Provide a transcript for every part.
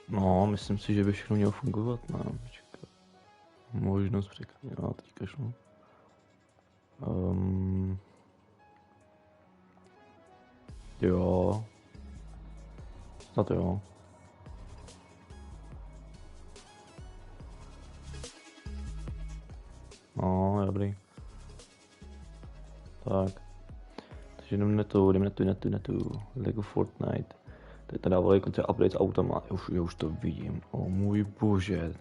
No, myslím si, že by všechno mělo fungovat, no. Počkat. Možnost překladu, teďka šlo. Jo. Snad jo. No, dobrý. Tak. Takže jdeme na tu. Lego Fortnite. Teď tady dávali třeba update s autama. Já už to vidím. O můj bože.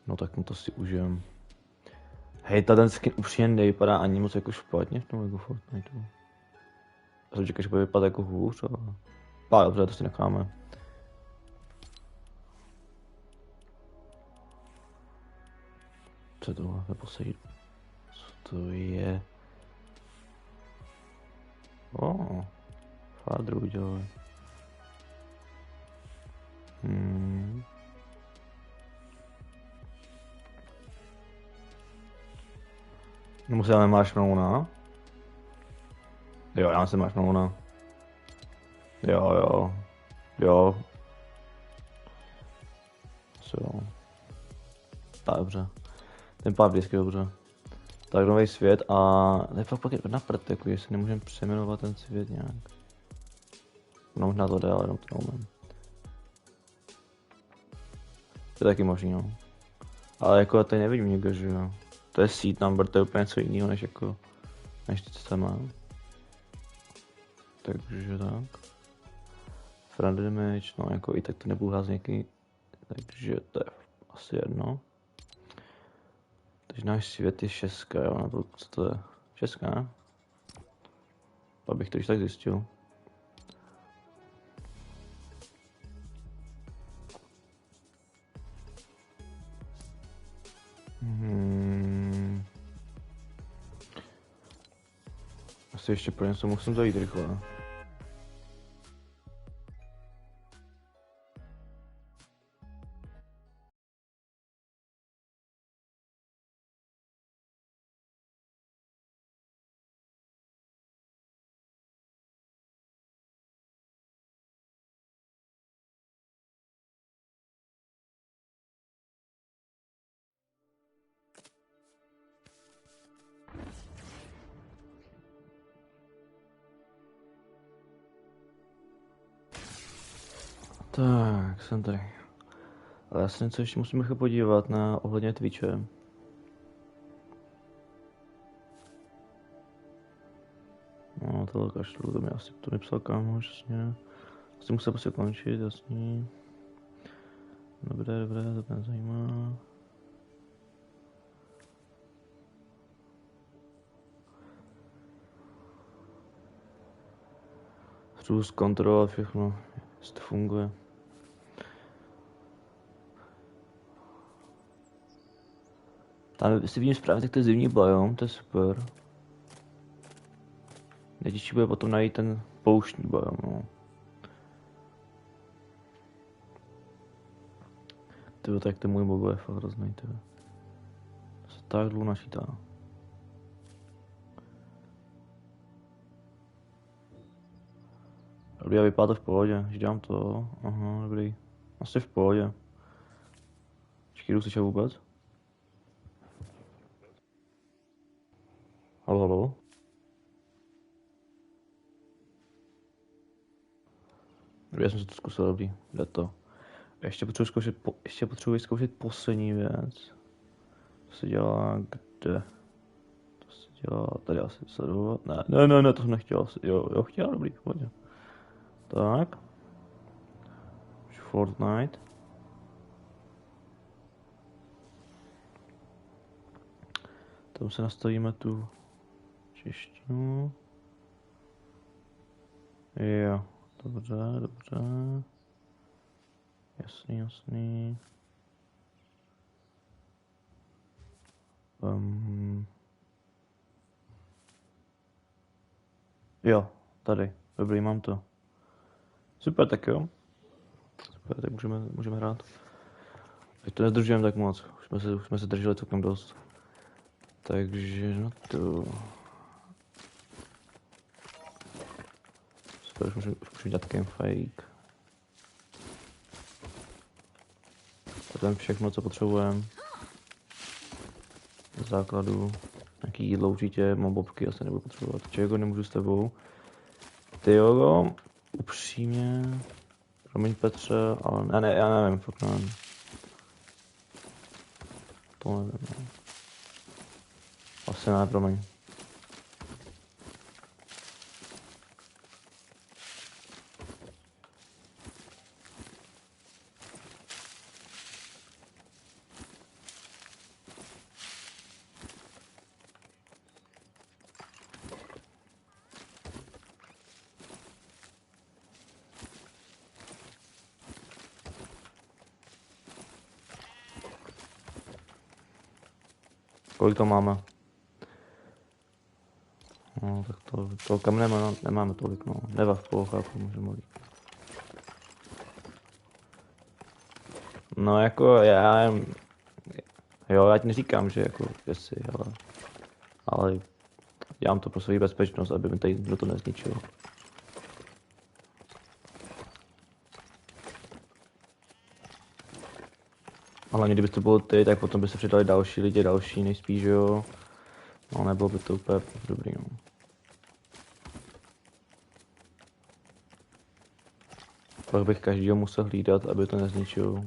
No tak mu to si užijem. Hej, ten skin upřímně nevypadá ani moc jako špatně v tom Lego Fortniteu. Já jsem čekal, že bude vypadat jako hůř, ale... Dobře, to si necháme. Co je tohle? Nebo sejít? Co to je? Fádru udělali. Nebo si dáme marshmallow. Jo, já si marshmallow. Jo. Co? Tak dobře. Ten pár vždycky dobře. Tak nový svět a... Ne, pak je na prd, jako jestli nemůžeme přejmenovat ten svět nějak. No možná to jde, ale jenom to neumím. To je taky možný, no. Ale jako já tady nevidím někde, že jo. To je seed number, to je úplně něco jiného než jako... Než to, co tam mám. Takže tak. Friend damage, no jako i tak to nebudu házet něký. Takže to je asi jedno. Takže náš svět je 6, jo, nebo co to je? 6, ne? Abych to již tak zjistil. Asi ještě pro něco musím zajít rychle. Tak, jsem tady. Ale já se něco ještě musím rychle podívat na ohledně Twitche. No, tohle kašlu, to mi asi to mi psal kámoš, jasně. Asi musel prostě končit, jasný. Dobré, to mě zajímá. Zkus kontrolovat všechno, jestli to funguje. Tam si vidím správně, tak to je zimní biom, to je super. Nejtěžší bude potom najít ten pouštní biom, no. Tyjo, tak ten můj mobil je fakt hrozný, tyjo. To se tak dlouho načítá. Dobrý, a vypadá to v pohodě, že dělám to, aha, dobrý. Asi v pohodě. Počkej, jdu slyšet vůbec? Halo? Dobrý, já jsem si to zkusil, dobrý, jde to. Ještě potřebuji zkoušet poslední věc. To se dělá kde? To se dělá tady asi sledovat. Ne, to jsem nechtěl asi. Jo, chtěl, dobrý, pohodě. Tak. Fortnite. Tam se nastavíme tu češtinu. Jo, dobře. Jasný. Jo, tady. Dobrý, mám to. Super, tak jo. Super, tak můžeme hrát. Teď to nezdržujeme tak moc. Už jsme se drželi celkem dost. Takže no to... Super, už můžu dělat fake. To je všechno, co potřebujeme. Z základu. Nějaký jídlo určitě, mobobky asi nebudu potřebovat. Čego nemůžu s tebou. Ty jo, upřímně. Promiň Petře, ale ne, já nevím, fakt nevím. To nevím, no. Asi ne, promiň. Kolik to máme? No, tak to kam nemáme tolik, no. Neva v chápu, můžeme líp. No jako já ti neříkám, že jako věci, ale dělám to pro svou bezpečnost, aby mi tady do to nezničil. Ale kdyby to bylo ty, tak potom by se přidali další lidi, nejspíš, jo. No, nebylo by to úplně dobrý, no. Pak bych každýho musel hlídat, aby to nezničil.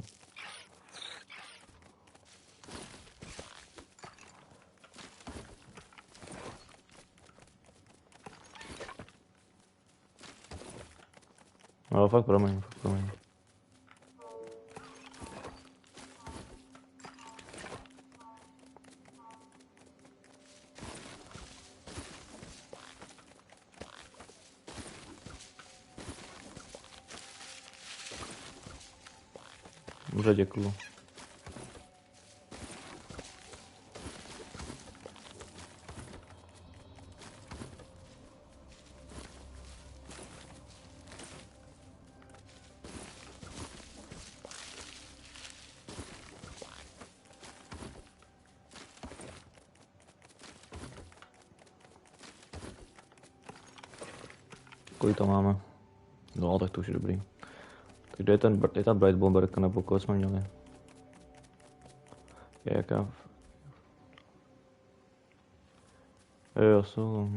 No, fakt promiň. Dobře, děkuju. Kolik to máme? No, tak to už je dobrý. Tak kde je ta Bright Bomberka, nebo koho jsme měli? Je jaká? Jo, jsou.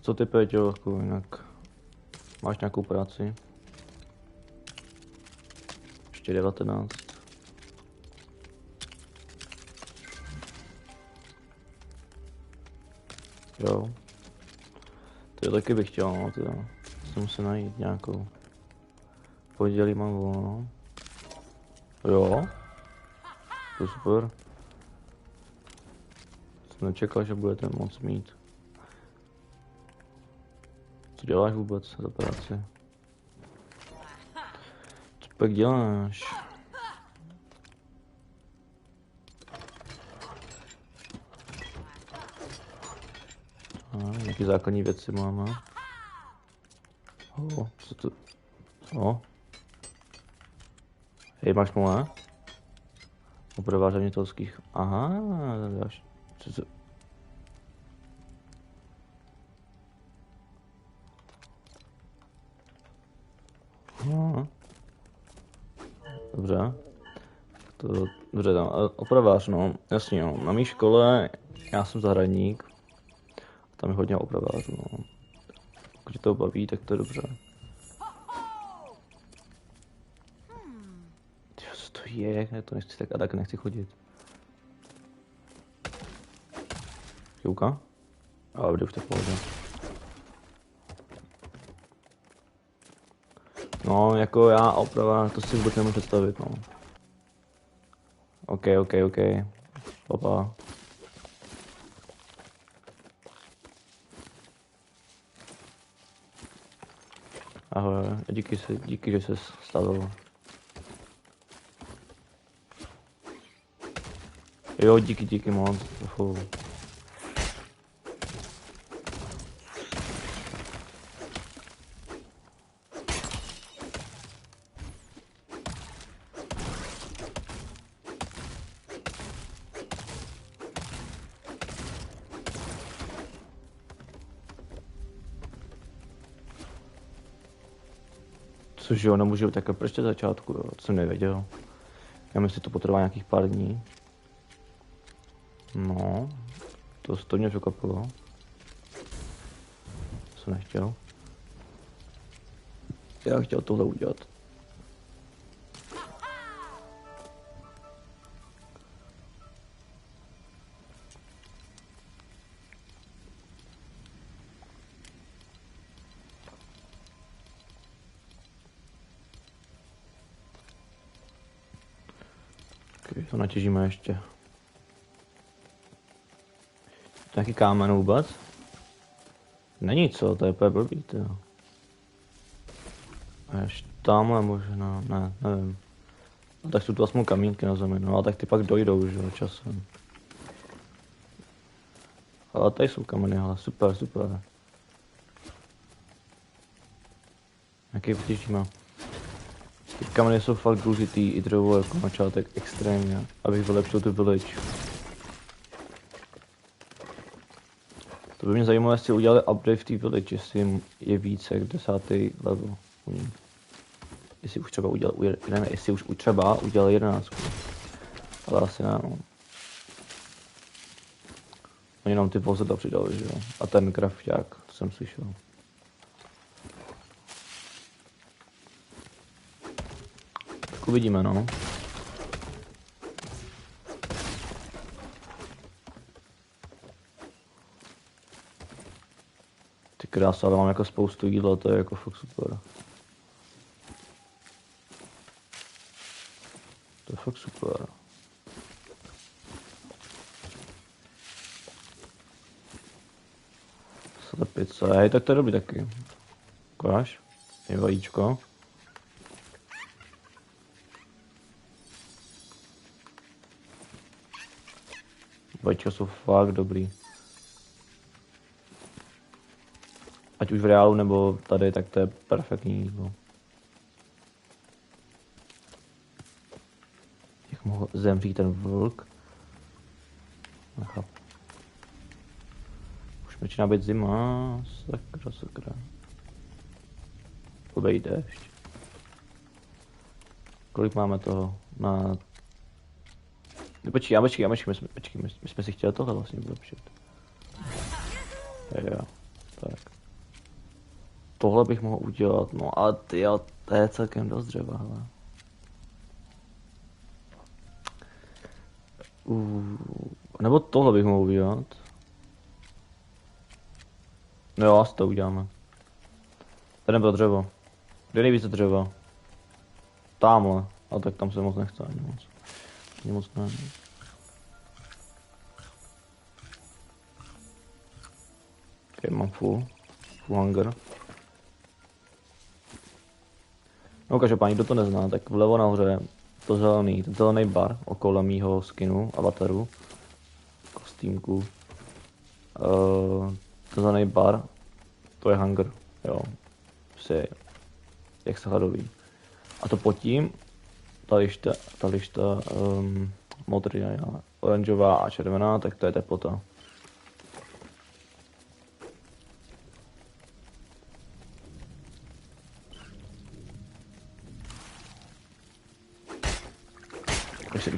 Co ty, Péťo, jako jinak? Máš nějakou práci? Ještě 19. Jo. To taky bych chtěl, no, teda. Musím se najít nějakou. Pondělí mám volno. Jo. To super. Jsem nečekal, že budete moc mít. Co děláš vůbec za práci? Co pak děláš? Nějaký základní věci máme. Co to? Hej, máš moje? Opravách ředitelských. Aha, další. Co? No. Dobře. Dobře, tam, opravář, no, jasně, no. Na mý škole, já jsem zahradník. Tam je hodně opravářů, no. Pokud tě to baví, tak to je dobře. Tyjo, co to je? Já to nechci tak nechci chodit. Chvilka? Ale jde už to v pohodě. No, jako já opravář, to si vůbec nemůžu představit, no. OK. Opa. Ahoj, díky, že jsi stavil. Jo, díky moc. Což jo, nemůžu být takhle proč na začátku, jo, to jsem nevěděl. Já myslím, že to potrvá nějakých pár dní. No, to mě překvapilo. To jsem nechtěl. Já chtěl tohle udělat. Okay, to natěžíme ještě. Nějaký kámen vůbec? Není co, to je úplně blbý, tyjo. A ještě tamhle možná, ne, nevím. No, tak jsou tu aspoň kamínky na zemi, no a tak ty pak dojdou, že jo, časem. Ale tady jsou kameny, ale super, super. Jaký vytěžíme? Ty kameny jsou fakt důležitý i dřevo jako začátek extrémně, abych vylepšil tu village. To by mě zajímalo, jestli udělali update v té village, jestli je více jak 10. level. Jestli už třeba udělali, nevím, jestli už třeba udělali 11. Ale asi ne, no. Oni nám ty vozidla přidali, že jo. A ten krafťák, to jsem slyšel. Tak uvidíme, no. Ty krása, ale mám jako spoustu jídla, to je jako fakt super. To je fakt super. Slepice, hej, tak to je dobrý taky. Ukáž? Je vajíčko. Vajíčka jsou fakt dobrý. Ať už v reálu nebo tady, tak to je perfektní jídlo. Jak mohl zemřít ten vlk? Nechápu. Už začíná být zima, sakra, sakra. Blbej déšť. Kolik máme toho na... Počkej, my jsme si chtěli tohle vlastně vylepšit. Jo, tak. Tohle bych mohl udělat, no ale tyjo, to je celkem dost dřeva, hele. Nebo tohle bych mohl udělat. No jo, asi to uděláme. Tady nebylo dřevo. Kde je nejvíce dřeva? Támhle. A tak tam se moc nechce ani moc. Ani moc ne. Okay, mám full hunger. No každopádně, kdo to nezná, tak vlevo nahoře ten zelený bar okolo mýho skinu, avataru, kostýmku. Ten zelený bar, to je hunger, jo. Prostě, jak se hladoví. A to pod tím, ta lišta modrá, oranžová a červená, tak to je teplota.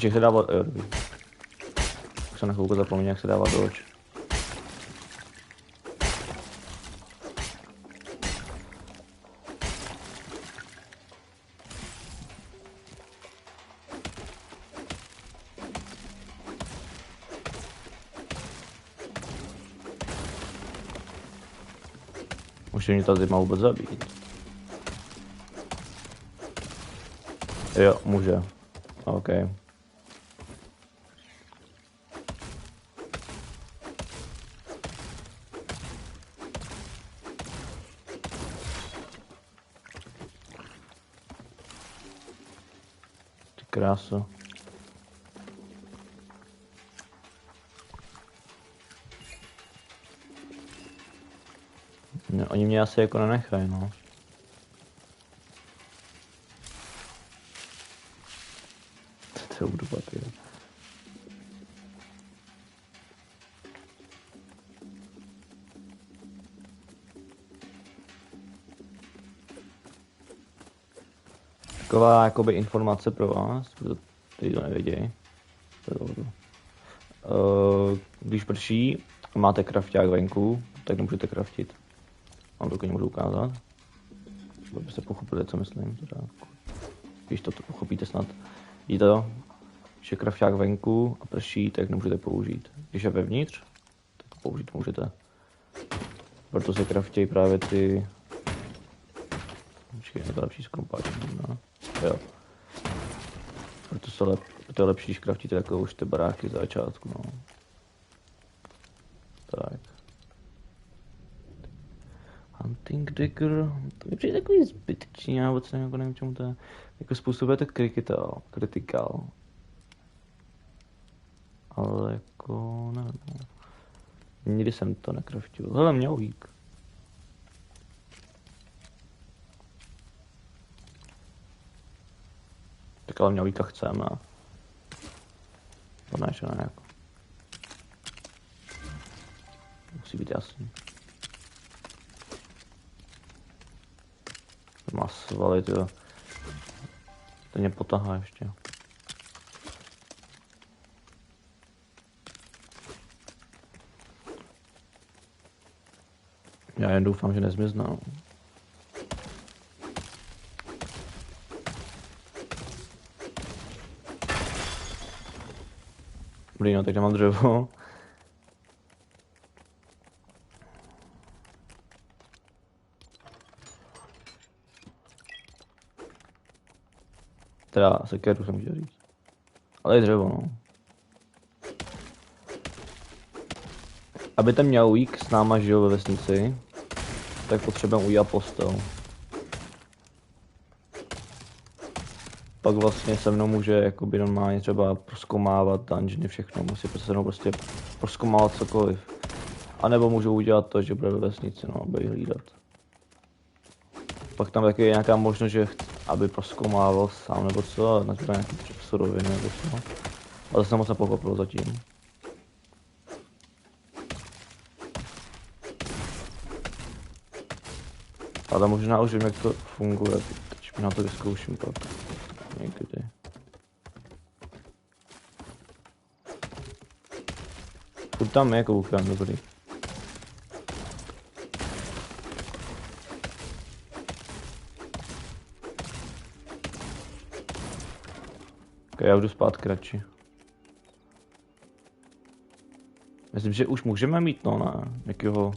Jak se dává, jo, dobrý. Už jsem na chvilku zapomněl, jak se dává dodge. Může mě ta zima vůbec zabít. Jo, může. OK. Ty krása. No, oni mě asi jako nenechají, no. To je údoba, tyjo. Taková jakoby informace pro vás, kteří to nevědějí. Když prší a máte krafťák venku, tak nemůžete kraftit. Vám to můžu ukázat. Abyste pochopili, co myslím. Když to pochopíte snad. Vidíte to? Když je krafťák venku a prší, tak nemůžete použít. Když je vevnitř, tak použít můžete. Proto se kraftějí právě ty... Počkej, je to lepší skrumpáč. No. Jo. Proto je lepší, když kraftíte takové už ty baráky za začátku. No. Tak. Hunting Dagger, to mi přijde takový zbytečný, já vůbec nevím, čemu to je. Jako způsobujete critical. Ale jako, nevím. Nikdy jsem to nekraftil. Hele, mňaujík. Tak ale mňaujíka chceme. To ne, že ne, jako. Musí být jasný. To má svaly, tyjo. To mě potahá ještě. Já jen doufám, že nezmizne. Blín, no, teď nemám dřevo. Teda sekeru jsem chtěl říct. Ale je dřevo, no. Aby ten mňaujík s náma žil ve vesnici, tak potřebujeme udělat postel. Pak vlastně se mnou může jakoby normálně třeba prozkoumávat dungeony, všechno, musí se mnou prostě prozkoumávat cokoliv. A nebo můžu udělat to, že bude ve vesnici, no, aby hlídat. Pak tam taky je nějaká možnost, že aby prozkoumával sám nebo co, a nazbíral nějaký suroviny nebo co. Ale to jsem moc nepochopil zatím. Ale možná už vím, jak to funguje, teď na to vyzkouším pak. Někdy. Furt tam je, koukám, dobrý. Okay, já jdu zpátky radši. Myslím, že už můžeme mít, no, na nějakého...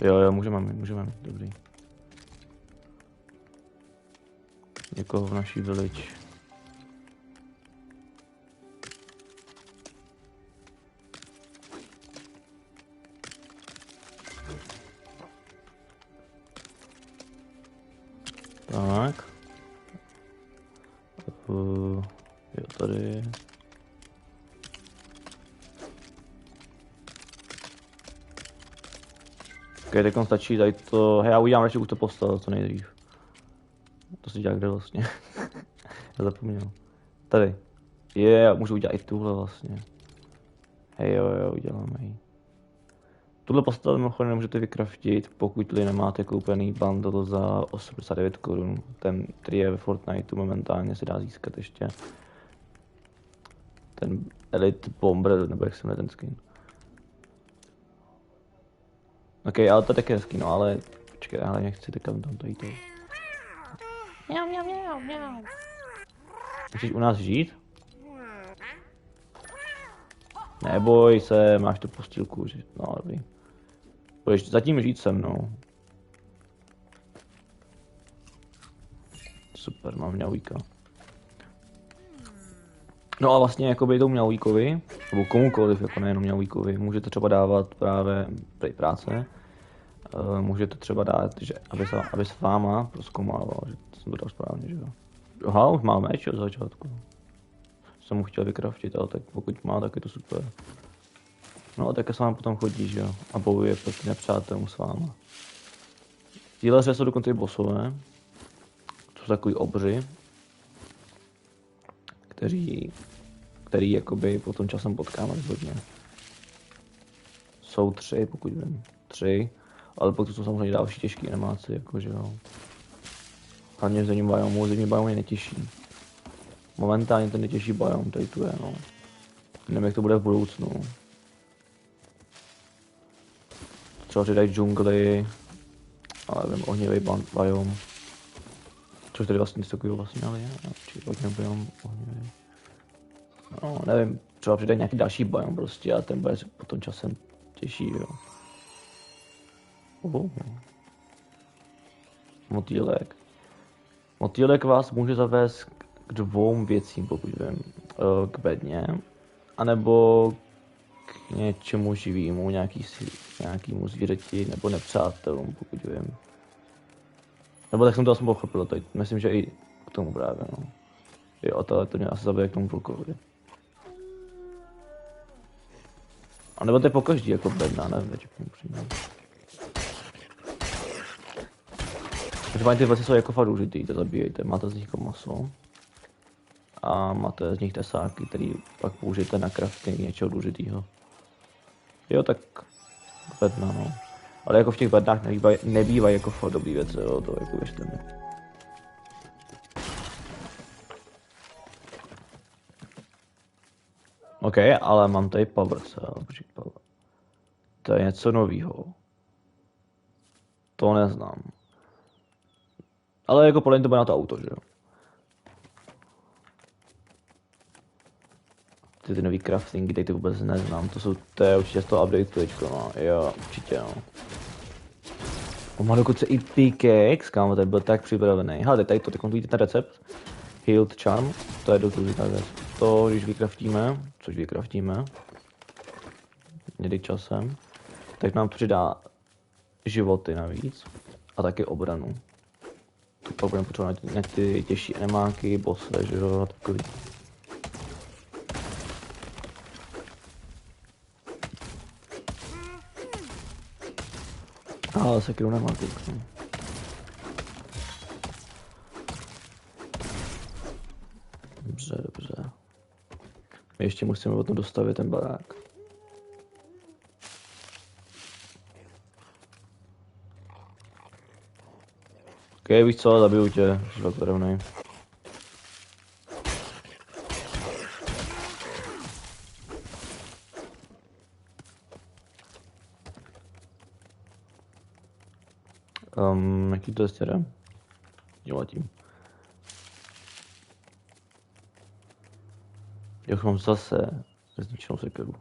Jo, můžeme mít, dobrý. Někoho v naší village. Tak. Jo, tady. Ok, teď stačí tady to. Hej, já udělám radši už to postavil co nejdřív. To si dělá kde vlastně. Já zapomněl. Tady. Můžu udělat i tuhle vlastně. Hej, jo, uděláme ji. Tuhle postavu mimochodem nemůžete vykraftit, pokud tady nemáte koupený bundle za 89 korun. Ten, který je ve Fortniteu momentálně, se dá získat ještě. Ten Elite Bomber, nebo jak se jmenuje ten skin. Ok, ale to je taky hezký, no ale... Počkej, ale nechci teďka tam to jít. Mňau. Chceš u nás žít? Neboj se, máš tu postýlku, že... No, dobrý. Budeš zatím žít se mnou. Super, mám mňaujíka. No a vlastně jakoby tomu mňaujíkovi, nebo komukoliv, jako nejenom mňaujíkovi, můžete třeba dávat právě práce. Můžete třeba dát, že aby s váma prozkoumával, že to jsem to dal správně, že jo. Aha, už má meč od začátku. Jsem mu chtěl vykraftit, ale tak pokud má, tak je to super. No a také s vámi potom chodí, že jo, a bojuje proti nepřátelům s váma. Tíhle jsou dokonce i bossové. To jsou takový obři, který jakoby potom časem potkáme hodně. Jsou 3, pokud vím. 3, ale pak to jsou samozřejmě další těžké animáce, jakože jo. Hlavně v zimní biom je netěžší. Momentálně ten nejtěžší biom tady tu je, no. Nevím, jak to bude v budoucnu. Třeba přidají džungli, ale vím, ohnivý biom. Což tady vlastně něco takového vlastně ale je, či ohnivý biom, ohnivý. No, nevím, třeba přidají nějaký další biom prostě a ten bude potom časem těžší, jo. Motýlek. Motýlek vás může zavést k 2 věcím, pokud vím. K bedně, anebo k něčemu živému, nějakýmu zvířeti, nebo nepřátelům, pokud vím. Nebo tak jsem to aspoň pochopil, teď myslím, že i k tomu právě, no. Jo, to mě asi zabije k tomu vlkovi. A nebo to je po každý jako bedna, nevím, jak upřímně. Každopádně ty věci jsou jako fakt důležitý, to zabíjejte, máte z nich jako maso. A máte z nich tesáky, který pak použijete na crafting něčeho důležitýho. Jo, tak bedna, no. Ale jako v těch bednách nebývají jako fakt dobrý věci, jo, to jako věřte mi. OK, ale mám tady power cell, to je něco novýho. To neznám. Ale jako podle mě to bude na to auto, že jo. Ty nový craftingy, teď ty vůbec neznám, to je určitě z toho updatečko, no, jo, určitě, no. On má dokonce i pickaxe, kámo, ten byl tak připravený. Hele, tady to, teď vidíte ten recept, Healed Charm, to je důležitá věc. To, když vykraftíme, což vykraftíme, někdy časem, tak nám to přidá životy navíc a taky obranu. Tu pak budeme potřebovat na ty těžší enemáky, bossy, že jo, takový. Ale sekiru nemá kouknu. Dobře. My ještě musíme potom dostavit ten barák. Ok, víš co, zabiju tě, jsi fakt rovnej. Jaký to je stěra? Jo, tím. Jak mám zase zničenou sekeru.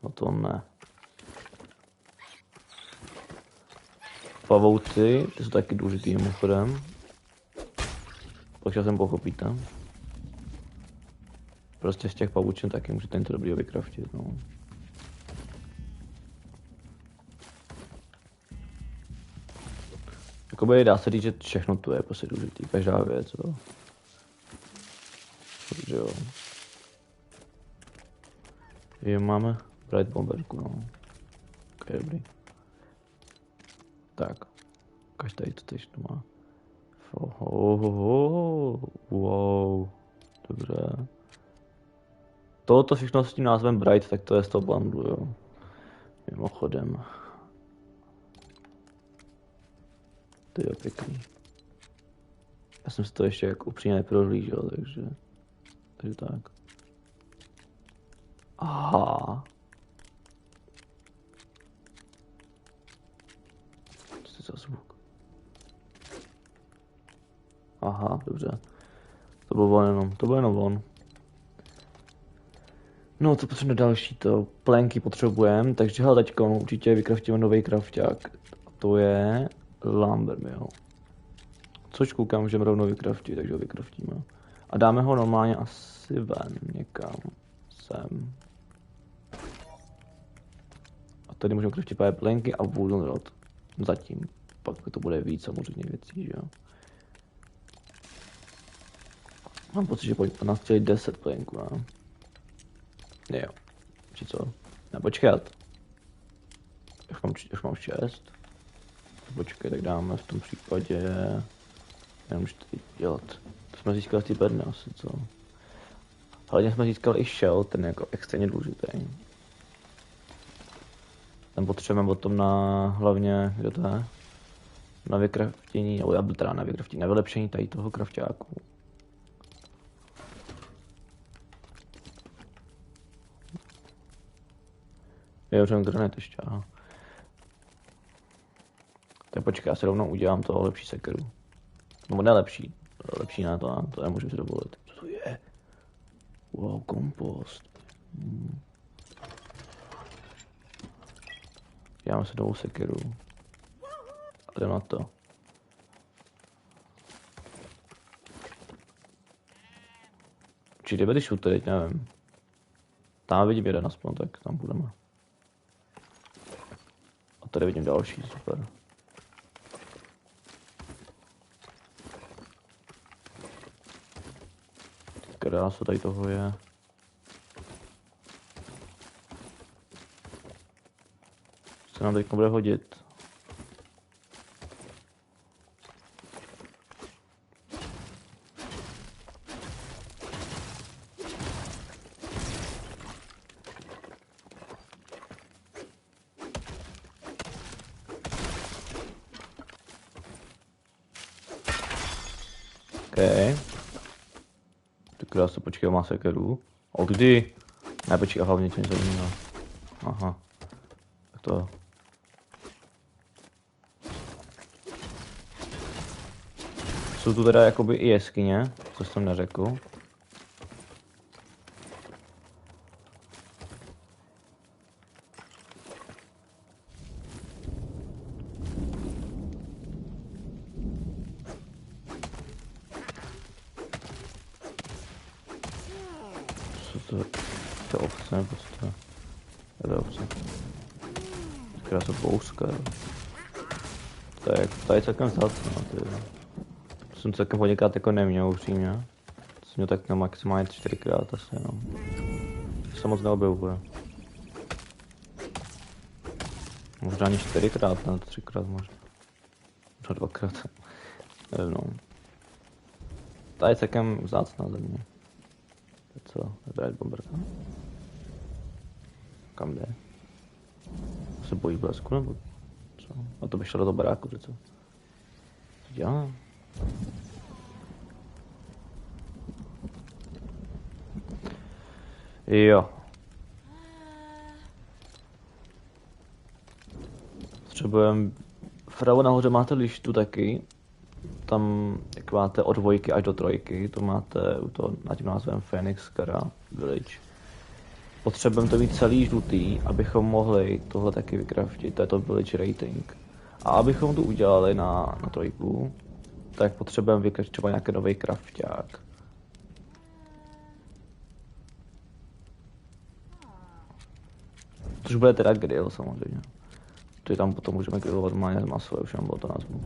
No to ne. Pavouci, ty jsou taky důležitý mimochodem. Pak časem pochopíte. Prostě z těch pavučin taky můžete něco dobrýho vykraftit, no. Jakoby dá se říct, že všechno tu je prostě důležitý, každá věc, jo. Takže jo. Jo, máme Bright Bomberku, no. Ok, dobrý. Tak. Ukaž tady to teď to má. Wow. Dobře. Tohoto všechno s tím názvem Bright, tak to je z toho bundlu, jo. Mimochodem. To je pěkný. Já jsem si to ještě jako upřímně neprohlížel, takže tak. Aha. Co to je za zvuk? Aha, dobře. To byl jenom on. No, co potřebujeme další, to plenky potřebujeme, takže hele, teďka určitě vykraftíme nový krafťák. To je lumber, jo. Což koukám, že rovnou vykraftit, takže ho vykraftíme. A dáme ho normálně asi ven někam sem. A tady můžeme kraftit právě plenky a wooden rod. Zatím. Pak to bude víc samozřejmě věcí, že jo. Mám pocit, že po nás chtěli 10 plenků, ne? Jo. Či co? Ne, počkat. Už mám 6. Počkej, tak dáme v tom případě... Nemůžu to dělat. To jsme získali z té bedny asi, co? Hlavně jsme získali i shell, ten je jako extrémně důležitý. Ten potřebujeme potom na hlavně, kde to je? na vykraftění, nebo já byl teda na vykraftění, na vylepšení tady toho krafťáku. Jo, ten granit ještě, aha. Tak počkej, já si rovnou udělám toho lepší sekeru. No ne lepší, lepší na to nemůžu si dovolit. Co to je? Wow, kompost. Děláme si novou sekeru. A jdem na to. Či kde když teď, nevím. Tam vidím jeden aspoň, tak tam budeme. A tady vidím další, super. Krása tady toho je. Se nám teď bude hodit. Okay. Tak se počkej, má sekeru. O kdy? Ne, počkej, hlavně tě něco jiného. Aha. Tak to. Jsou tu teda jakoby i jeskyně, co jsem neřekl. To je ovce, nebo co to je? To je ovce. Taká se bouska. To je celkem vzácná, jsem celkem hodněkrát jako neměl upřímně. Jsem měl tak na maximálně 4krát asi jenom. To se moc neobjevuje. Možná ani 4krát, ne 3krát možná. Možná 2krát. Nevím no. Ta je celkem vzácná země. Co? Brát bomberka? Kam jde? Se bojí blesku nebo co? A to bych šel do toho baráku, že co? Co dělá? Jo. Potřebujeme... Vpravo nahoře máte lištu taky. Tam, jak máte od 2 až do 3, to máte u toho nad tím názvem Phoenix Scara Village. Potřebujeme to mít celý žlutý, abychom mohli tohle taky vykraftit, to je to Village Rating. A abychom to udělali na 3, tak potřebujeme vykraftit třeba nějaký nový krafťák. Což bude teda grill samozřejmě. Tady tam potom můžeme grillovat normálně maso, už jenom bylo to nazvu.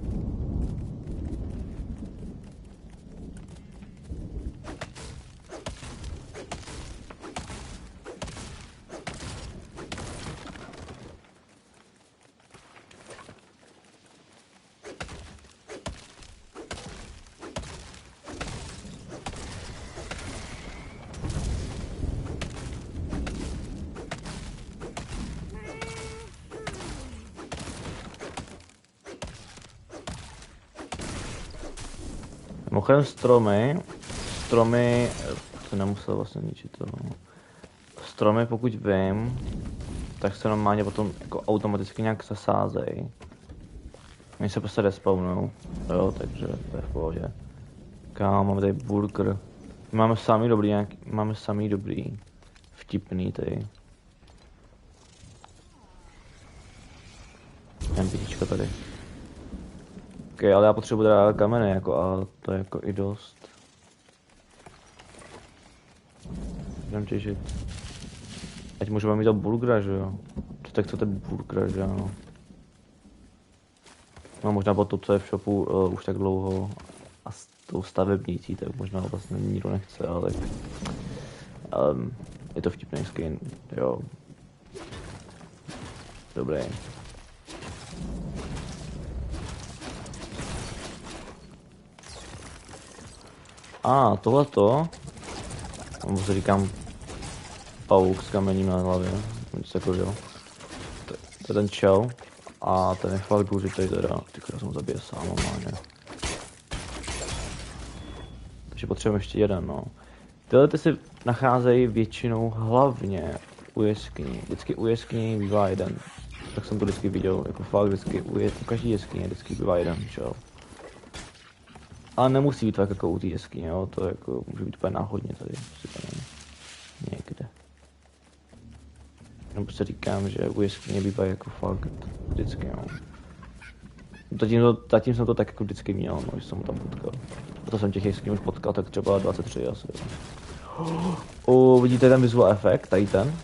Mimochodem stromy, to nemusel vlastně ničit to. Stromy, pokud vím, tak se normálně potom jako automaticky nějak zasázejí. Oni se prostě respawnou, jo, takže to je v pohodě. Kámo, máme tady burger. Máme samý dobrý, vtipný tady. NPCčko tady. Ok, ale já potřebuji teda kameny, jako, a to je jako i dost. Jdem těžit. Ať můžeme mít to burgera, že jo? Co tak chcete burgera, že ano? No možná po to, co je v shopu už tak dlouho a s tou stavebnicí, tak možná vlastně nikdo nechce, ale je to vtipný skin, jo. Dobrý. A tohleto, tomu se říkám pauk s kamením na hlavě, něco takového. To je ten čel. A A ten je fakt důležitý teda, tyhle jsem zabije sám normálně. Takže potřebujeme ještě jeden, no. Tyhle ty se nacházejí většinou hlavně u jeskyní. Vždycky u jeskyní bývá jeden. Tak jsem to vždycky viděl, jako fakt vždycky u každý jeskyně vždycky bývá jeden, čel. Ale nemusí být tak jako u té jeskyně, jo, to jako může být úplně náhodně tady, prostě tady někde. Jenom prostě říkám, že u jeskyně bývá jako fakt vždycky, jo. Zatím jsem to tak jako vždycky měl, no, že jsem ho tam potkal. A to jsem těch jeskyní už potkal, tak třeba 23 asi. Vidíte ten visual efekt, tady ten?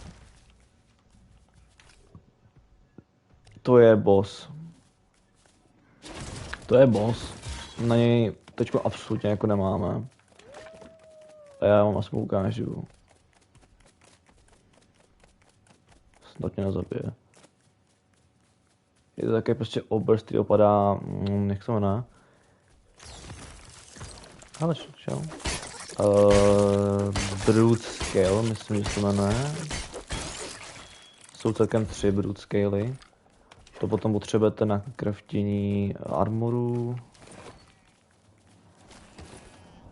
To je boss. To je boss. Na něj teďko absolutně jako nemáme. A já vám aspoň ukážu. Snad mě nezabije. Je to také prostě obrst, který opadá, jak to jmenuje? Ale šel. Brute Scale, myslím, že se jmenuje. Jsou celkem 3 Brute Scaley. To potom potřebujete na craftění armoru.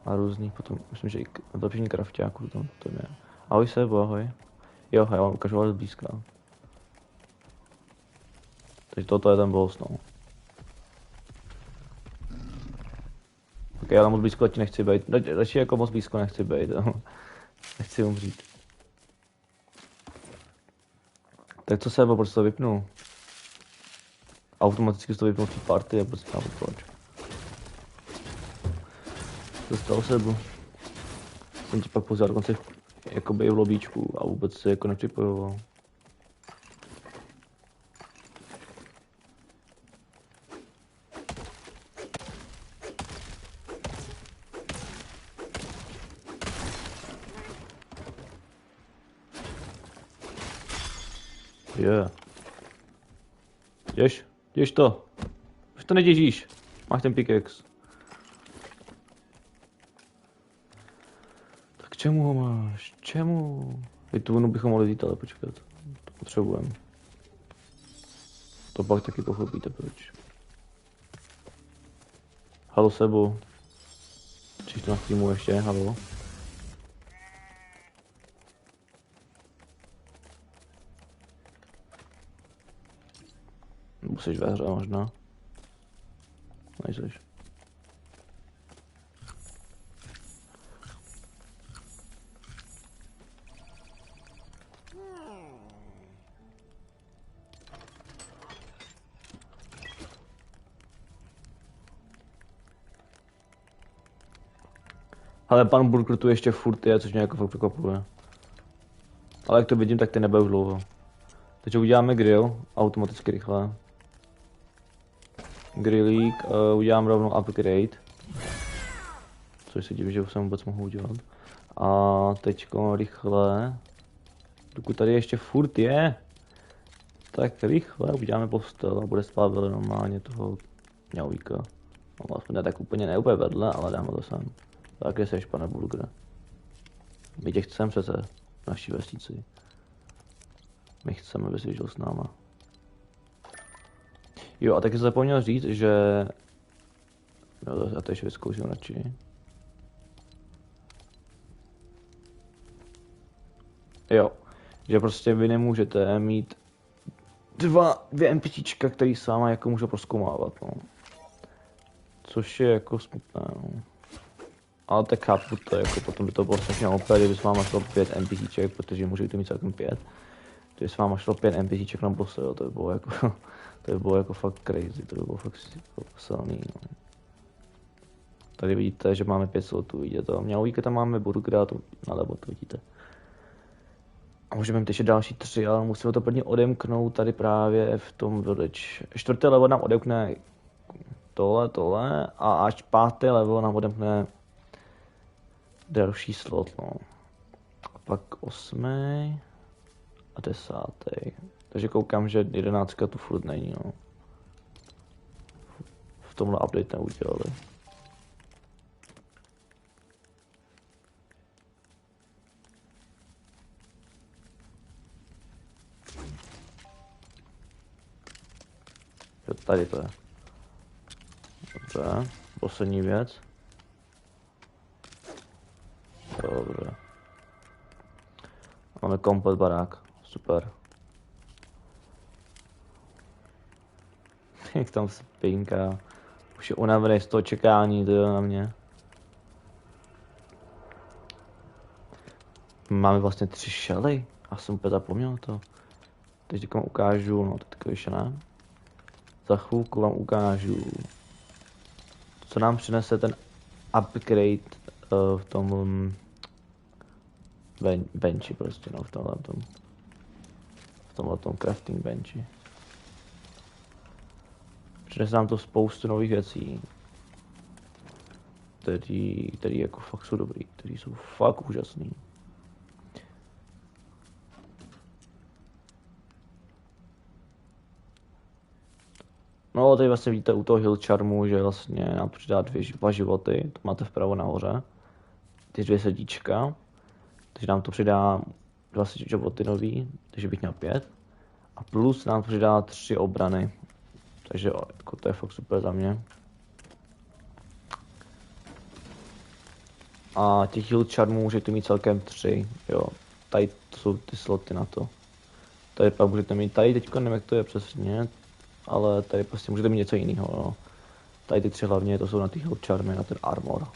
A různých potom, myslím, že i zlepšení crafťáků tam potom je. Ahoj Sebo, ahoj. Jo, já vám ukážu ale zblízka. Takže toto je ten boss, no. Ok, já moc blízko ti nechci být. Radši jako moc blízko nechci být, no. Nechci umřít. Tak co Sebo, proč to vypnu? Automaticky to vypnu v té party a prostě tam proč. Co stalo Sebo? Jsem ti pak pozval dokonce jakoby v lobíčku a vůbec se jako nepřipojoval. Je. Děž to. Už to neděžíš. Máš ten pickaxe. Tak čemu ho máš? Čemu? Tu bychom mohli vzít, ale počkat. To potřebujeme. To pak taky pochopíte proč. Halo Sebo. Čiž to na streamu ještě, halo. Nebo jsi ve hře možná. Nejseš. Ale pan Burger tu ještě furt je, což mě jako fakt překvapuje. Ale jak to vidím, tak ty nebude už dlouho. Takže uděláme grill, automaticky rychle. Grillík, udělám rovnou upgrade. Což se divím, že už jsem vůbec mohu udělat. A teďko rychle. Dokud tady ještě furt je, tak rychle uděláme postel a bude spát vedle normálně toho mňauvíka. No vlastně ne tak úplně vedle, ale dáme to sem. Tak kde seš, pane Burger? My tě chceme přece v naší vesnici. My chceme, aby jsi žil s náma. Jo, a taky jsem zapomněl říct, že... No, já to ještě vyzkouším radši. Jo, že prostě vy nemůžete mít dvě NPCčka, který s váma jako můžou prozkoumávat, no. Což je jako smutné, no. Ale tak chápu to, jako potom by to bylo strašně opět, kdyby s váma šlo 5 NPCček, protože můžete mít celkem 5. Kdyby s váma šlo 5 NPCček na bosse, jo, to by bylo jako, to by bylo jako fakt crazy, to by bylo fakt silný, no. Tady vidíte, že máme 5 slotů, vidíte to. Mňauvíka tam máme, Burgera, to nalevo, to vidíte. A můžeme mít ještě další 3, ale musíme to prvně odemknout tady právě v tom village. 4. level nám odemkne tohle a až 5. level nám odemkne další slot, no. A pak 8. a 10. Takže koukám, že 11 tu furt není, no. V tomhle update neudělali. Jo, tady to je. Dobře, poslední věc. Dobře. Máme komplet barák, super. Jak tam spinká. Už je unavený z toho čekání, to je na mě. Máme vlastně 3 šely. Já jsem úplně zapomněl to. Teď vám ukážu, no teďka ještě ne. Za chvilku vám ukážu, co nám přinese ten upgrade v tom benchi prostě, no, v tomhle crafting benchi. Přinese nám to spoustu nových věcí, který jako fakt jsou dobrý, který jsou fakt úžasný. No, tady vlastně vidíte u toho Hill Charmu, že vlastně nám přidá 2 životy, to máte vpravo nahoře. Ty 2 srdíčka, takže nám to přidá 2 životy nový, takže bych měl 5. A plus nám to přidá 3 obrany, takže jako to je fakt super za mě. A těch Hill Charmů můžete mít celkem 3, jo. Tady to jsou ty sloty na to. Tady pak můžete mít, tady teďko nevím jak to je přesně, ale tady prostě můžete mít něco jiného, no. Tady ty 3 hlavně, to jsou na ty Hill Charmy, na ten armor.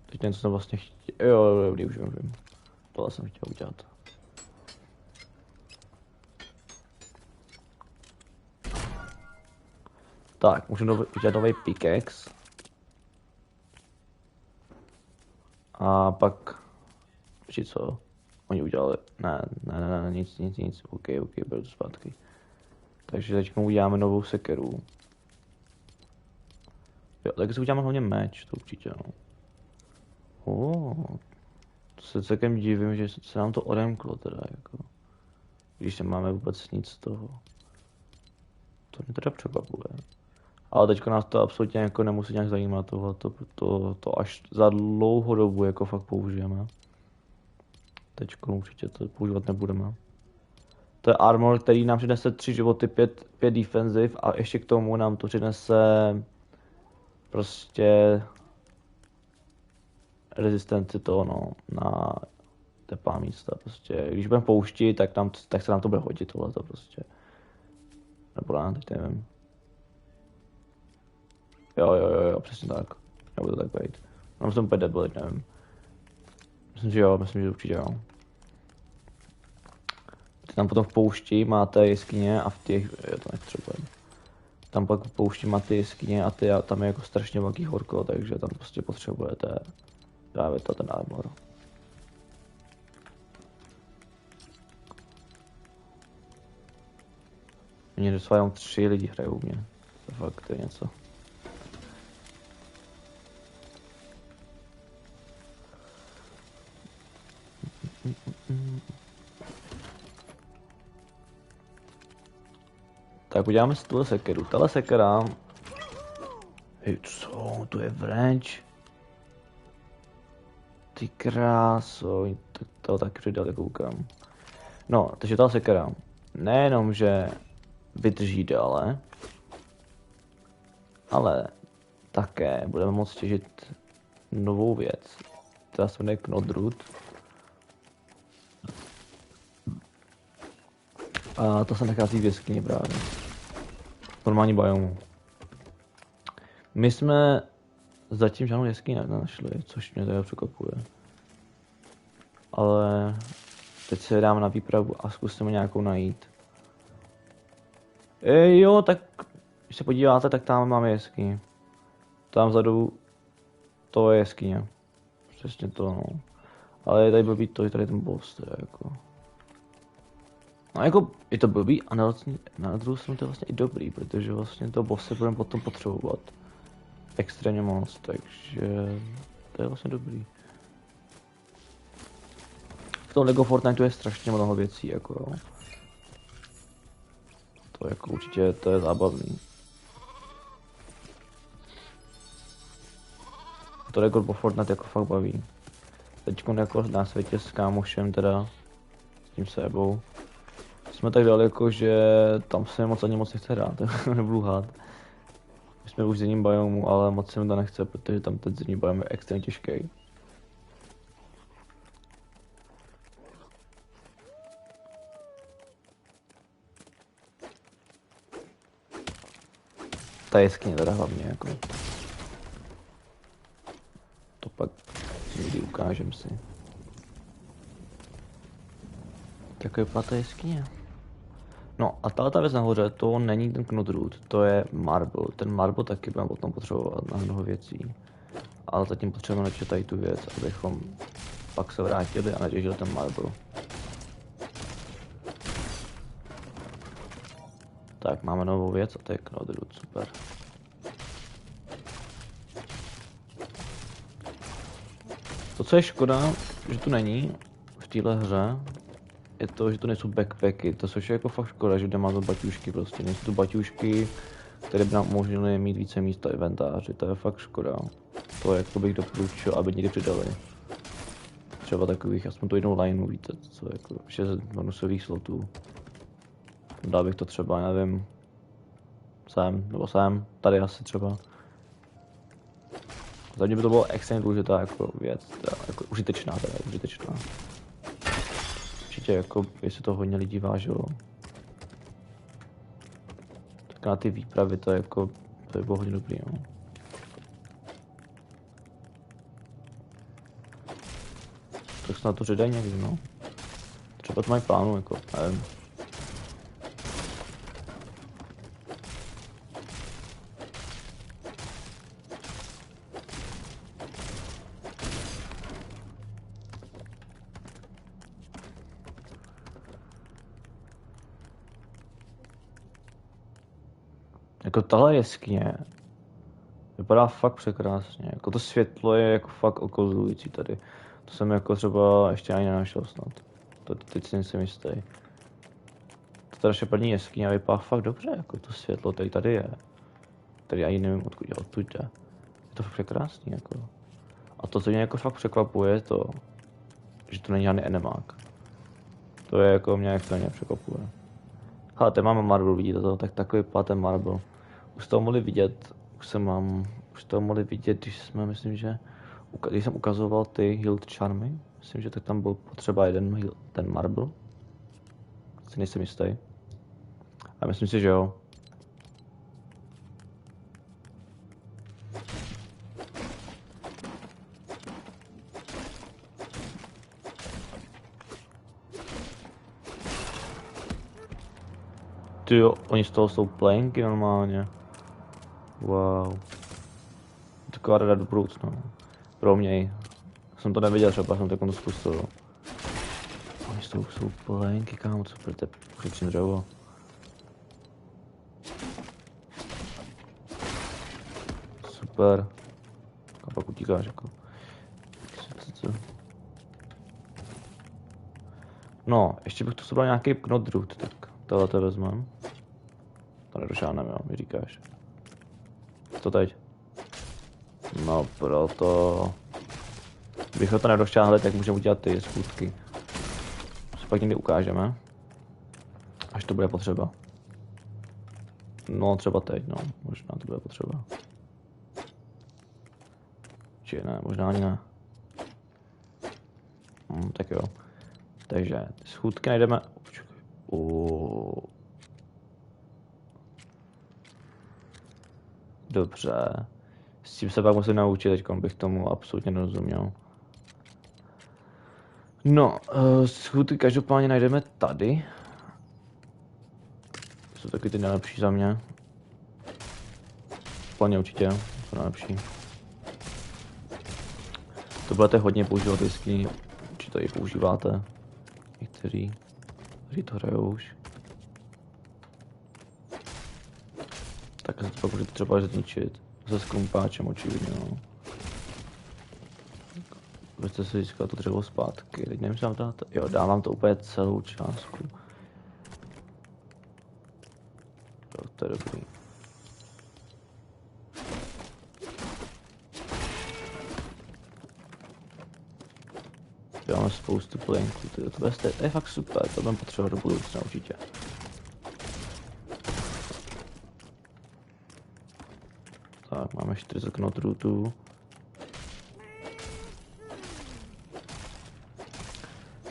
Teď něco jsem vlastně chtěl, jo, už vím. Tohle jsem chtěl udělat. Tak, můžu udělat nový pickaxe. A pak, co? Oni udělali, ne, nic, ok, beru to zpátky. Takže teď uděláme novou sekeru. Jo, tak si uděláme hlavně meč, to určitě, no. To se celkem divím, že se nám to odemklo teda, jako. Když nemáme vůbec nic z toho. To mě teda překvapuje. Ale teďko nás to absolutně jako nemusí nějak zajímat, to až za dlouhou dobu jako fakt použijeme. Teďko určitě to používat nebudeme. To je armor, který nám přinese 3 životy, 5 defensive a ještě k tomu nám to přinese prostě rezistenci toho, no, na teplá místa, prostě. Když budeme pouštit, tak se nám to bude hodit tohleto prostě. Nebo ne, teď nevím. Jo, přesně tak. Nebude to tak být. Mám jsem úplně debil, nevím. Myslím, že určitě jo. Tam potom v poušti máte jeskyně a v těch, jo to nepotřebujeme. Tam pak v poušti máte jeskyně a tam je jako strašně velký horko, takže tam prostě potřebujete právě ten armor. Mně docela jenom 3 lidi hrajou mě. To fakt je něco. Tak uděláme si tuhle sekeru. Tahle sekera... Hej, co? To je wrench? Ty kráso, to taky přidali, koukám. No, takže ta sekera nejenom, že vydrží dále, ale také budeme moct těžit novou věc, která se jmenuje Knodrut. A to se nachází v jeskyni právě. Normální biomu. My jsme zatím žádnou jeskyni nenašli, což mě teda překvapuje. Ale teď se dáme na výpravu a zkusíme nějakou najít. Jo, tak když se podíváte, tak tam máme jeskyni. Tam vzadu to je jeskyně. Přesně to, no. Ale je tady blbý to, je tady ten boss, to je jako... No jako, je to blbý a na druhou stranu to je vlastně i dobrý, protože vlastně to bosse budeme potom potřebovat extrémně moc, takže to je vlastně dobrý. V tom Lego Fortniteu je strašně mnoho věcí, jako jo. To jako určitě, to je zábavný. To Lego Fortnite jako fakt baví. Teďko jako na světě s kámošem teda, s tím Sebou, Jsme tak daleko, že tam se moc ani moc nechce hrát, nebudu lhát. My jsme už v zimním biomu, ale moc se mi to nechce, protože tam ten zimní biom je extrémně těžký. Ta jeskyně teda hlavně jako. To pak někdy ukážem si. Tak vypadá ta jeskyně. No a ta věc nahoře, to není ten Knudrut, to je Marble. Ten Marble taky budeme potom potřebovat na mnoho věcí. Ale zatím potřebujeme načít tady tu věc, abychom pak se vrátili a natěžili ten Marble. Tak, máme novou věc a to je Knudrut, super. To, co je škoda, že tu není v téhle hře, je to, že to nejsou backpacky, to což je jako fakt škoda, že nemá to baťušky prostě, nejsou tu baťušky, které by nám umožnily mít více místa inventáři, to je fakt škoda. To jako bych doporučil, aby někdy přidali. Třeba takových, aspoň tu jednou lineu, víte, co jako 6 bonusových slotů. Dal bych to třeba, nevím, sem, tady asi třeba. Za mě by to bylo extrémně důležitá jako věc, jako užitečná. Určitě jako, jestli to hodně lidí vážilo. Tak na ty výpravy to jako, to by bylo hodně dobrý, no. Tak snad to předají někdy, no. Třeba to mají plánu, jako, nevím. Jako tahle jeskyně vypadá fakt překrásně, jako to světlo je jako fakt okouzlující tady. To jsem jako třeba ještě ani nenašel snad. To teď si nejsem jistý. To naše první jeskyně vypadá fakt dobře, jako to světlo tady je. Tady ani nevím odkud jde. Je to fakt překrásný jako. A to, co mě jako fakt překvapuje, je to, že to není žádný enemák. To je jako mě extrémně překvapuje. Hele, tady máme marble, vidíte to? Tak takový vypadá ten marble. Už to mohli vidět, už to mohli vidět, když jsme, myslím, že, když jsem ukazoval ty Hilt Charmy, myslím, že tak tam byl potřeba ten marble. Si nejsem jistý. A myslím si, že jo. Ty jo, oni z toho jsou plenky normálně. Wow. Taková rada do budoucna. Pro mě. Jsem to neviděl, třeba jsem to zkusil. Oni z toho jsou plenky, kámo, co budete přečím dřevo. Super. A pak utíkáš jako. No, ještě bych to sobral nějaký Knudrut, tak tohle to vezmeme. To nedošáhneme, jo, mi říkáš. Co teď? No proto... Kdybychom to nedošáhli, tak můžeme udělat ty schůdky. Co pak někdy ukážeme. Až to bude potřeba. No třeba teď, no. Možná to bude potřeba. Či ne, možná ani ne. Tak jo. Takže ty schůdky najdeme... Dobře. S tím se pak musím naučit, teďkom bych tomu absolutně nerozuměl. No, schůdky každopádně najdeme tady. Jsou taky ty nejlepší za mě. Plně určitě, to nejlepší. To budete hodně používat vždycky, či to i používáte. Někteří to hrajou už. Tak se to pak můžete třeba zničit. Se skrumpáčem očividně, no. Byste si získal to dřevo zpátky. Teď nevím, co vám dát. Jo, dávám to úplně celou částku. Jo, to je dobrý. Jo, máme spoustu plenků, to je fakt super, to budeme potřebovat do budoucna určitě. Tak, máme 40 knotrutů.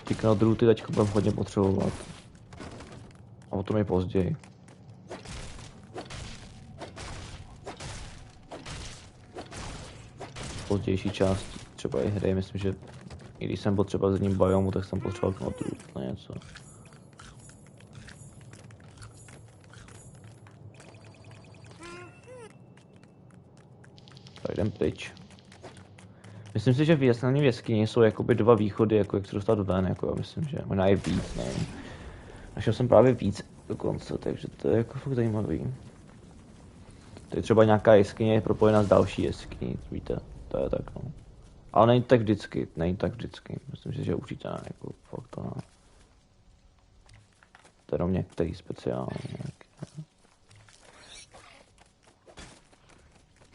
Ty knotruty teďka budeme hodně potřebovat. A o tom je později. Pozdější části třeba i hry, myslím, že i když jsem potřeboval z jedním biomu, tak jsem potřeboval knotrut na něco. Tak jdem pryč. Myslím si, že v jeskyni jsou jakoby dva východy, jako jak se dostat ven, jako já myslím, že možná je víc, nevím. Našel jsem právě víc dokonce, takže to je jako fakt zajímavý. To je třeba nějaká jeskyně propojená s další jeskyní, víte, to je tak no. Ale není tak vždycky, myslím si, že určitě ne, jako fakt to ne. To je jenom některý speciální nějaký.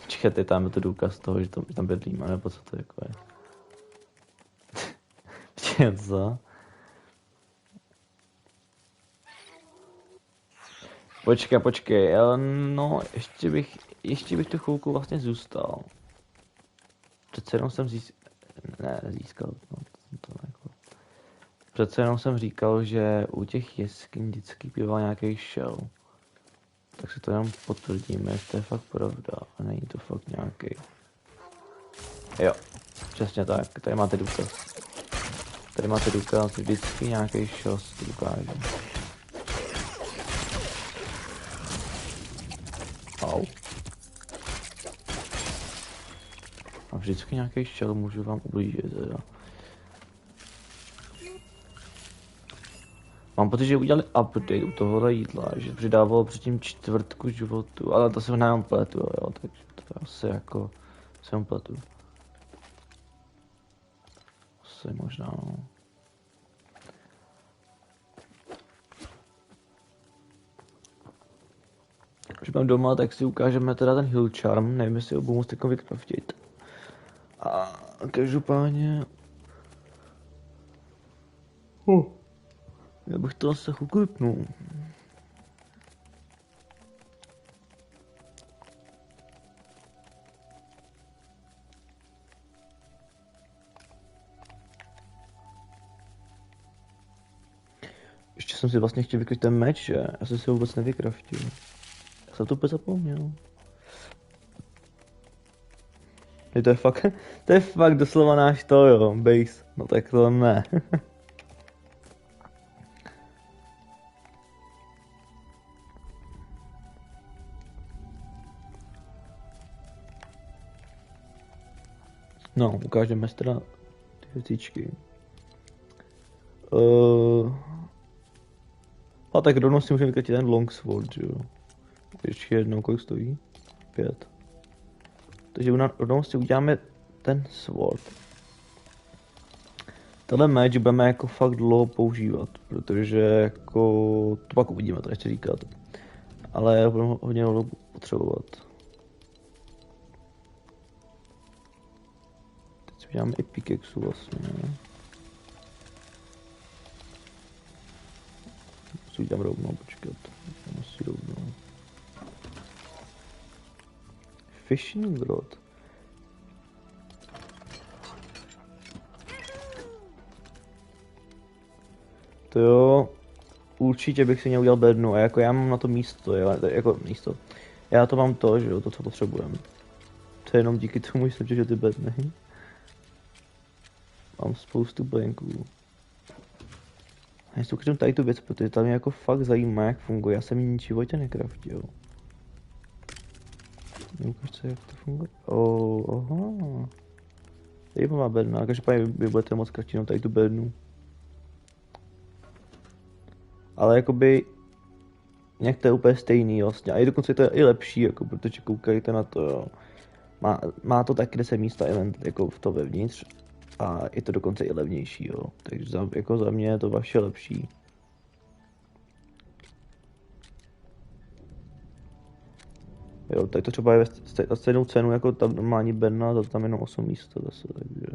Čekajte, tam je to důkaz toho, že tam bydlíme, nebo co to jako je. Počkej, co? Počkej, no ještě bych tu chvilku vlastně zůstal. Přece jenom jsem získal, no, to jako. Přece jenom jsem říkal, že u těch jeskyň vždycky bývá nějaký shell. Tak si to jenom potvrdíme, jestli to je fakt pravda a není to fakt nějaký. Jo, přesně tak, tady máte důkaz. Tady máte důkaz, vždycky nějaký shell si to dokáže. Au. A vždycky nějaký shell můžu vám ublížit teda. Mám pocit, že udělali update u tohohle jídla, že přidávalo předtím čtvrtku životu, ale to se nám pletu, jo, takže to asi jako se nám pletu. Asi možná, no. Když mám doma, tak si ukážeme teda ten Hill Charm, nevím, jestli ho budu moct jako vykraftit. A každopádně... Já bych to asi uklipnul. Ještě jsem si vlastně chtěl vykryt ten meč, že? Já jsem si ho vůbec nevykraftil. Já jsem to úplně zapomněl. To je fakt doslova náš to, jo, base. No tak to ne. No, ukážeme teda ty věcičky. A tak rovnou si můžeme vykratit ten longsword, jo. Ještě jednou, kolik stojí? 5. Takže rovnou si uděláme ten sword. Tenhle meč budeme jako fakt dlouho používat, protože jako to pak uvidíme, to nechci říkat. Ale budeme hodně dlouho potřebovat. Teď si uděláme i pickaxe vlastně. Si udělám rovnou, počkat. Udělám si rovnou. Fishing rod. To jo, určitě bych si měl udělat bednu a jako já mám na to místo, jo, jako místo. Já to mám to, že jo, to co potřebujeme. To je jenom díky tomu, že jsem těžil ty bedny. Mám spoustu blenků. A já si ukážu tady tu věc, protože tam mě jako fakt zajímá, jak funguje. Já jsem ji nic v životě nekraftil. Ukážte, jak to funguje. Aha. Tady má bedna, každopádně vy budete moc kraftit jenom tady tu bednu. Ale jakoby nějak to je úplně stejný vlastně. A i dokonce to je i lepší, jako, protože koukejte na to, jo. Má to taky 10 místa event jako v to vevnitř. A je to dokonce i levnější, jo. Takže jako za mě je to vaše lepší. Jo, tak to třeba je za stejnou cenu jako ta normální bedna, za tam jenom 8 místa zase, takže...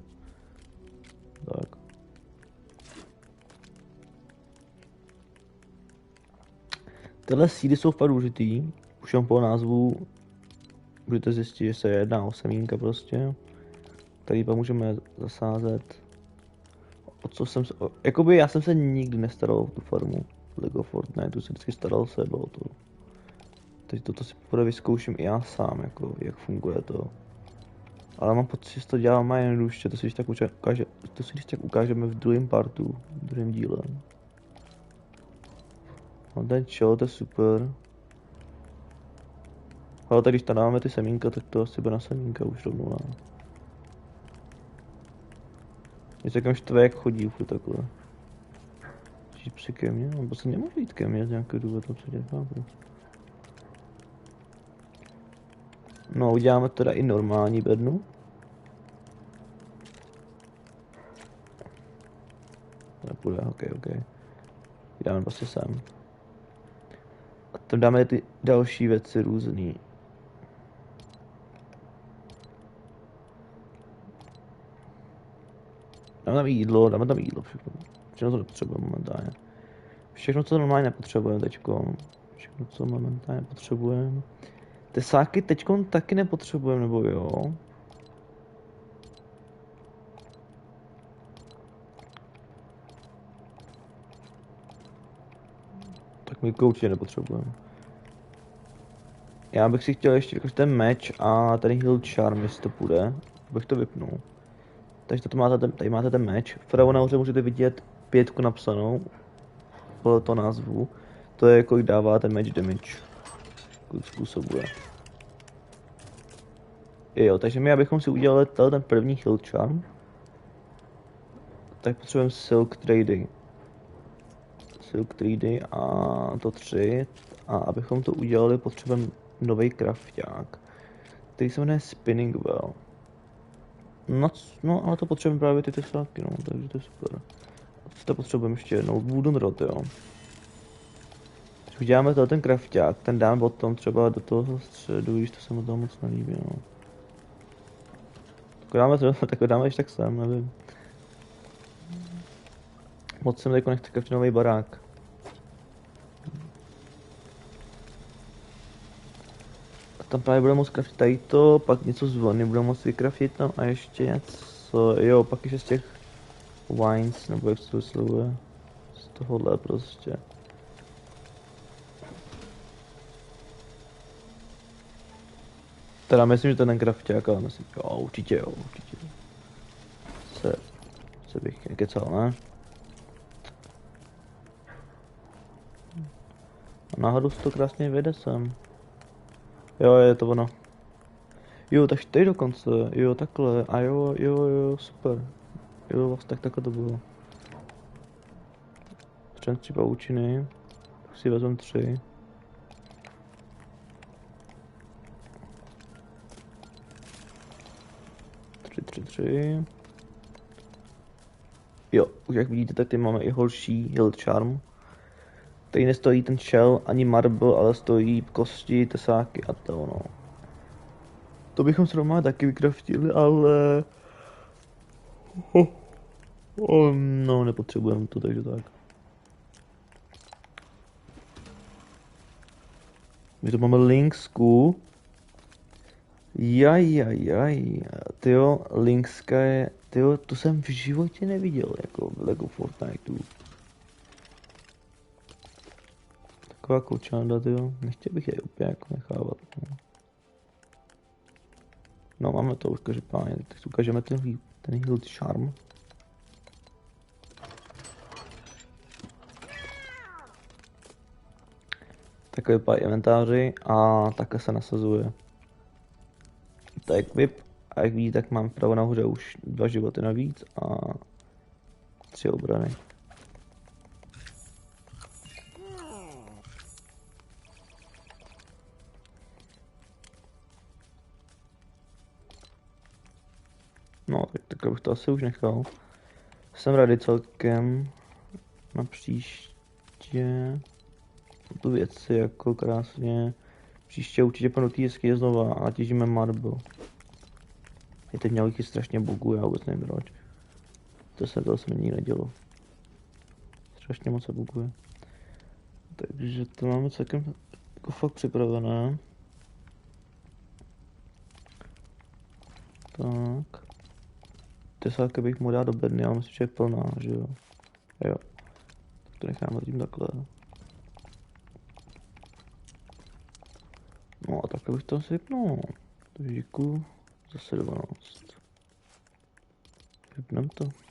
Tak. Tyhle sídy jsou fakt důležitý, už jen po názvu budete zjistit, že se jedná o semínka prostě, který pak můžeme zasázet. O co jsem se, jakoby já jsem se nikdy nestaral o tu farmu Lego Fortnite, se vždycky staral sebe o to. Teď toto si poprvé vyzkouším i já sám, jako jak funguje to. Ale mám pocit, že to dělám má jednoduše, to si když tak ukážeme v druhém partu, v druhém díle. No ten čel, to je super. Ale tak když tam dáme ty semínka, tak to asi bude na semínka už rovnou na. Mě se kam štve, jak chodí furt takhle. Žít při ke mně, nebo se nemůže jít ke mně z nějakého důvodu, co dělá. No, uděláme teda i normální bednu. Nepůjde, ok. Dáme prostě sem. A tam dáme ty další věci různý. Dáme tam jídlo, všechno co nepotřebujeme momentálně. Všechno co normálně nepotřebujeme teďko. Všechno co momentálně potřebujeme. Tesáky teďko taky nepotřebujeme, nebo jo? Tak my určitě nepotřebujeme. Já bych si chtěl ještě jakož ten meč a tady heal charm, jestli to půjde. Bych to vypnul. Takže tady máte ten meč. Vpravo nahoře můžete vidět 5 napsanou. Podle toho názvu. To je kolik dává ten meč damage. Kolik způsobuje. Jo, takže my abychom si udělali ten první heal charm, tak potřebujeme silk trady a to 3. A abychom to udělali, potřebujeme nový crafták, který se jmenuje spinning well. No, ale to potřebujeme právě ty tesáky, no, takže to je super. A to potřebujeme ještě jednou, wooden rod, jo. Když uděláme ten crafták, ten dáme potom třeba do toho středu, když to se mi toho moc nelíbí, no. Tak dáme ještě tak sem, nevím. Moc jsem tady nechci kraftit nový barák. A tam právě budeme moct kraftit tady to, pak něco z vlny budeme moct vykraftit tam a ještě něco, jo, pak ještě z těch wines, nebo jak se to vyslovuje. Z tohohle prostě. Teda myslím, že to je ten crafták, ale myslím, jo, určitě. Se bych nekecal, ne? A náhodou se to krásně vede sem. Jo, je to ono. Jo, takže tady dokonce, jo, takhle, a jo, super. Jo, vlastně takhle to bylo. Strength 3 pavučiny, tak si vezmem 3. Tři. Jo, už jak vidíte, tak tady máme i horší heal charm. Tady nestojí ten shell ani marble, ale stojí kosti, tesáky a to no. To bychom se normálně taky vykraftili, ale... No, nepotřebujeme to, takže tak. My tu máme Linksku. Jaj. Tyjo, Linkska je... Tyjo, to jsem v životě neviděl, jako v Lego Fortniteu. Taková kočanda, tyjo. Nechtěl bych je úplně jako nechávat. No, máme to už každopádně, tak si ukážeme ten heal charm. Takové vypadá inventáři a také se nasazuje. To je equip a jak vidíte, tak mám vpravo nahoře už 2 životy navíc a 3 obrany. No, tak bych to asi už nechal. Jsem rádi celkem na příště. Tu věci jako krásně. Příště určitě po té jeskyně znova a těžíme marble. Je teď nějaký strašně bugů, já vůbec nevím proč. To se mi nikdy nedělo. Strašně moc se buguje. Takže to máme celkem jako fakt připravené. Tak. Tesáka bych mu dát do bedny, ale myslím, že je plná, že jo. Jo. Tak to necháme tím takhle. No a takhle bych to asi vypnul. Takže děkuju. Zase 12. Vypnem to.